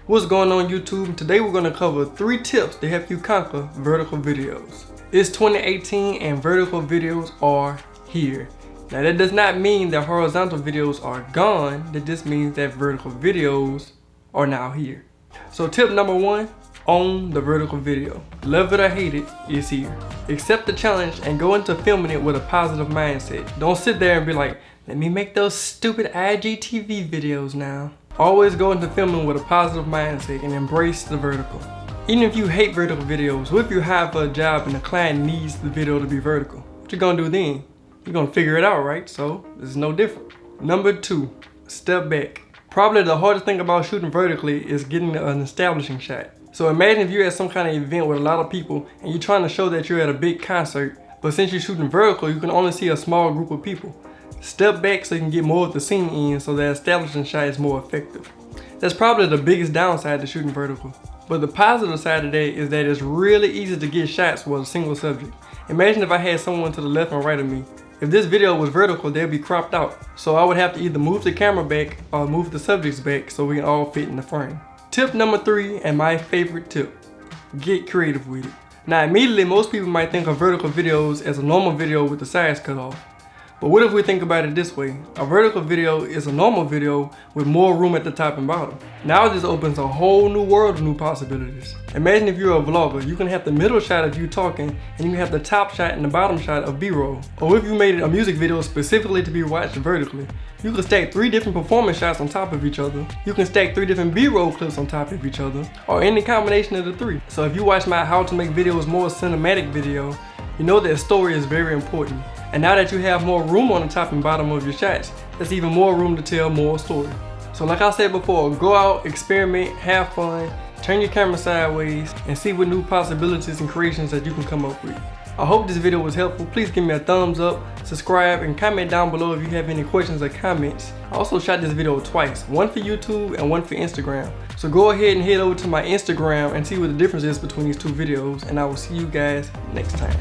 What's going on YouTube? Today we're going to cover 3 tips to help you conquer vertical videos. It's 2018 and vertical videos are here. Now that does not mean that horizontal videos are gone, that just means that vertical videos are now here. So tip number 1, own the vertical video. Love it or hate it, it's here. Accept the challenge and go into filming it with a positive mindset. Don't sit there and be like, let me make those stupid IGTV videos now. Always go into filming with a positive mindset and embrace the vertical. Even if you hate vertical videos, what if you hire for a job and the client needs the video to be vertical? What you gonna do then? You're gonna figure it out, right? So it's no different. Number 2, step back. Probably the hardest thing about shooting vertically is getting an establishing shot. So imagine if you're at some kind of event with a lot of people and you're trying to show that you're at a big concert, but since you're shooting vertical, you can only see a small group of people. Step back so you can get more of the scene in so that establishing shot is more effective. That's probably the biggest downside to shooting vertical. But the positive side of that is that it's really easy to get shots with a single subject. Imagine if I had someone to the left and right of me. If this video was vertical, they'd be cropped out. So I would have to either move the camera back or move the subjects back so we can all fit in the frame. Tip number 3, and my favorite tip, get creative with it. Now immediately most people might think of vertical videos as a normal video with the sides cut off. But what if we think about it this way? A vertical video is a normal video with more room at the top and bottom. Now this opens a whole new world of new possibilities. Imagine if you're a vlogger, you can have the middle shot of you talking and you can have the top shot and the bottom shot of B-roll. Or if you made a music video specifically to be watched vertically, you can stack 3 different performance shots on top of each other. You can stack 3 different B-roll clips on top of each other, or any combination of the 3. So if you watch my how to make videos more cinematic video, you know that story is very important. And now that you have more room on the top and bottom of your shots, there's even more room to tell more story. So like I said before, go out, experiment, have fun, turn your camera sideways, and see what new possibilities and creations that you can come up with. I hope this video was helpful. Please give me a thumbs up, subscribe, and comment down below if you have any questions or comments. I also shot this video twice, one for YouTube and one for Instagram. So go ahead and head over to my Instagram and see what the difference is between these 2 videos, and I will see you guys next time.